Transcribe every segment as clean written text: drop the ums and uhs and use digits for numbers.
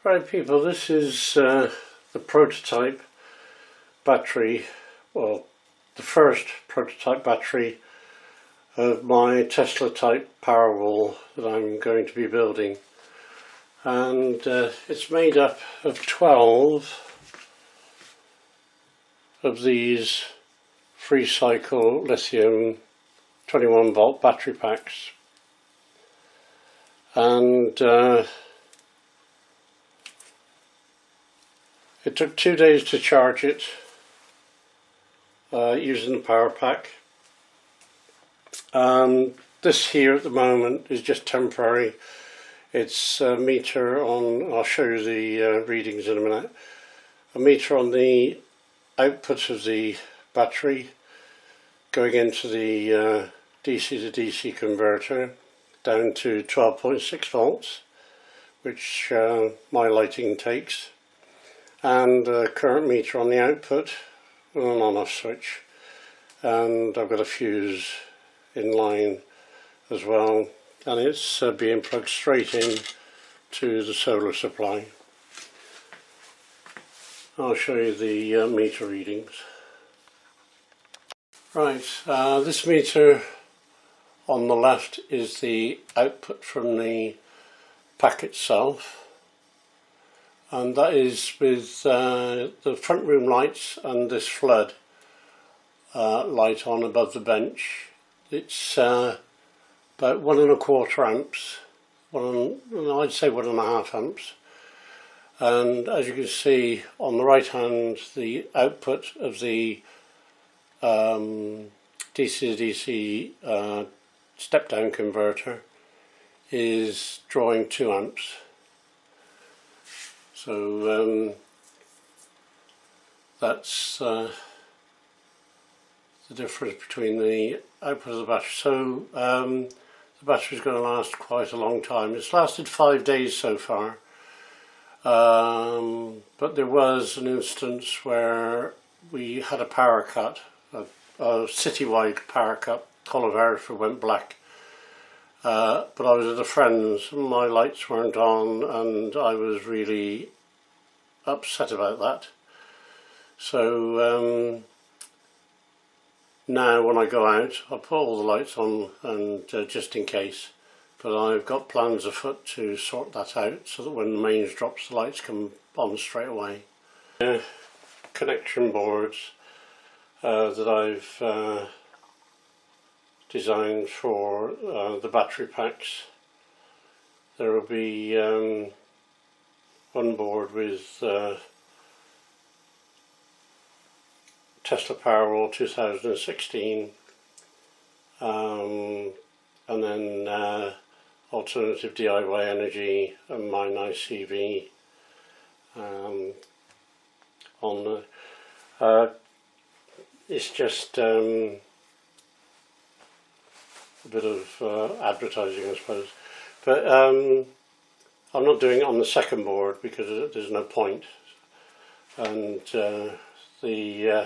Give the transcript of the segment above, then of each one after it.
Right people, this is the prototype battery, well the first prototype battery of my Tesla type Powerwall that I'm going to be building, and it's made up of 12 of these free cycle lithium 21 volt battery packs, and it took 2 days to charge it using the power pack. This here at the moment is just temporary. It's a meter on, I'll show you the readings in a minute, a meter on the output of the battery going into the DC to DC converter down to 12.6 volts, which my lighting takes, and a current meter on the output with an on-off switch, and I've got a fuse in line as well, and it's being plugged straight in to the solar supply. I'll show you the meter readings. Right, this meter on the left is the output from the pack itself, and that is with the front room lights and this flood light on above the bench. It's about 1¼ amps, I'd say 1½ amps, and as you can see on the right hand, the output of the DC to DC step down converter is drawing 2 amps. So that's the difference between the output of the battery. So the battery is going to last quite a long time. It's lasted 5 days so far, but there was an instance where we had a power cut, a citywide power cut. Whole of Hereford went black, but I was at a friend's, my lights weren't on, and I was really upset about that. So now when I go out, I put all the lights on, and just in case, but I've got plans afoot to sort that out so that when the mains drops, the lights come on straight away. Connection boards that I've designed for the battery packs. There will be one board with Tesla Powerwall 2016, and then Alternative DIY Energy and Mine ICV on the it's just a bit of advertising, I suppose, but I'm not doing it on the second board because there's no point, and the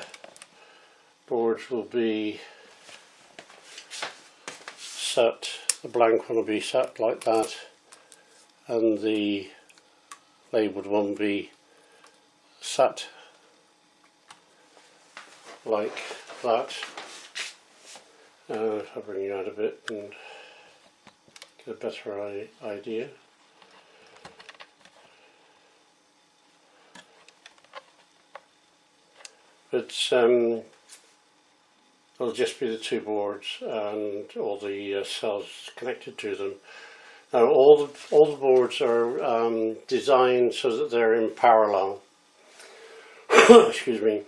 boards will be set, the blank one will be set like that, and the labelled one will be set like that. If I bring you out a bit and get a better idea. But it'll just be the two boards and all the cells connected to them. Now all the boards are designed so that they're in parallel. Excuse me.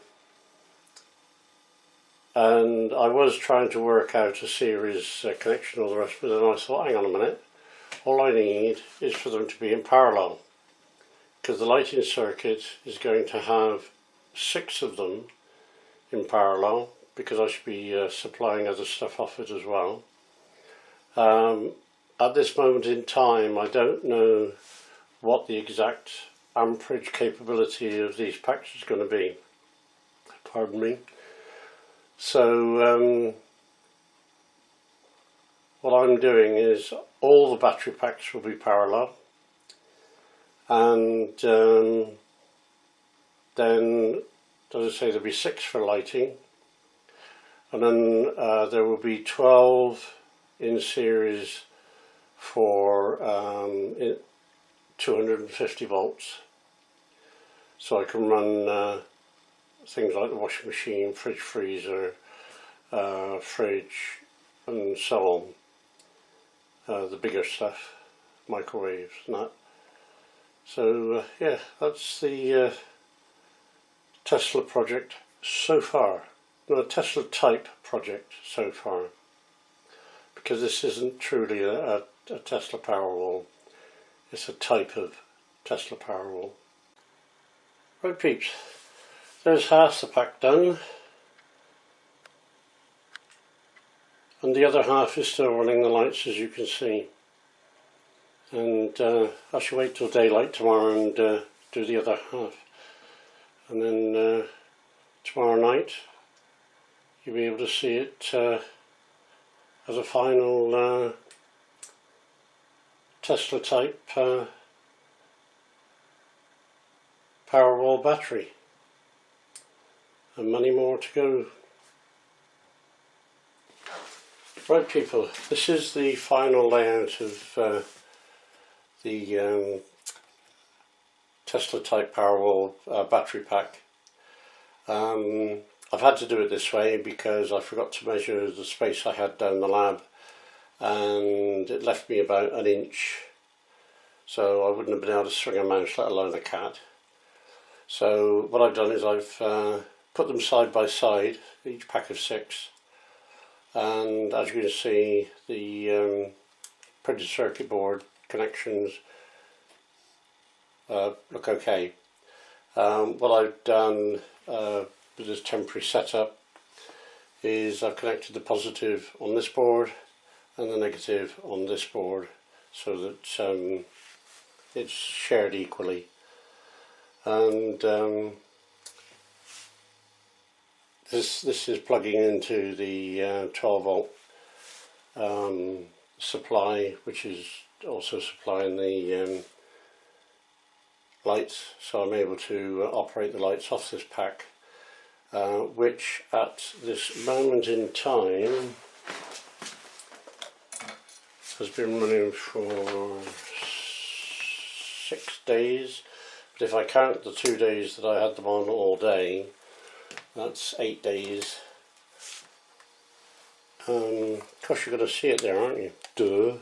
And I was trying to work out a series connection and all the rest, but then I thought, hang on a minute, all I need is for them to be in parallel, because the lighting circuit is going to have 6 of them in parallel, because I should be supplying other stuff off it as well. At this moment in time, I don't know what the exact amperage capability of these packs is going to be. Pardon me. So what I'm doing is all the battery packs will be parallel, and then, as I say, there'll be 6 for lighting, and then there will be 12 in series for 250 volts, so I can run things like the washing machine, fridge, freezer, fridge, and so on, the bigger stuff, microwaves and that. So yeah, that's the Tesla project so far. No, Tesla type project so far, because this isn't truly a Tesla Powerwall, it's a type of Tesla Powerwall. Right peeps, there's half the pack done, and the other half is still running the lights, as you can see. And I shall wait till daylight tomorrow and do the other half, and then tomorrow night you'll be able to see it as a final Tesla type Powerwall battery, and many more to go. Right people, this is the final layout of the Tesla type Powerwall battery pack. I've had to do it this way because I forgot to measure the space I had down the lab, and it left me about 1 inch, so I wouldn't have been able to swing a mouse, let alone a cat. So what I've done is I've put them side by side, each pack of 6, and as you can see, the printed circuit board connections look okay. What I've done with this temporary setup is I've connected the positive on this board and the negative on this board, so that it's shared equally. And this is plugging into the 12 volt supply, which is also supplying the lights, so I'm able to operate the lights off this pack, which at this moment in time has been running for 6 days, but if I count the 2 days that I had them on all day, that's 8 days. Of course you're going to see it there, aren't you? Duh.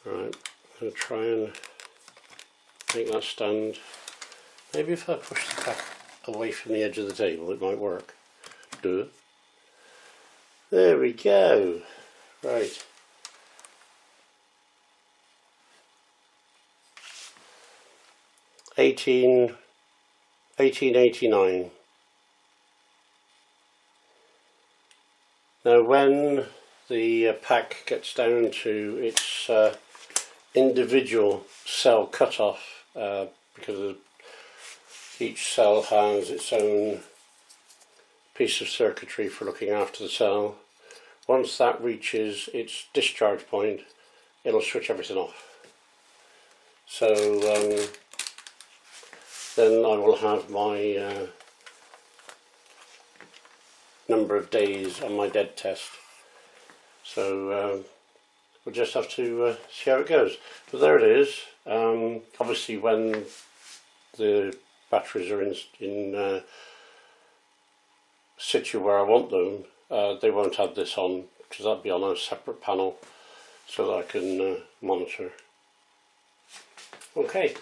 Right, I'm going to try and make that stand. Maybe if I push the pack away from the edge of the table it might work. Duh. There we go. Right. $18.89. Now when the pack gets down to its individual cell cutoff, because each cell has its own piece of circuitry for looking after the cell, once that reaches its discharge point it'll switch everything off. So then I will have my number of days on my dead test. So we'll just have to see how it goes. But there it is. Obviously when the batteries are in situ where I want them, they won't have this on, because that'll be on a separate panel so that I can monitor. Okay,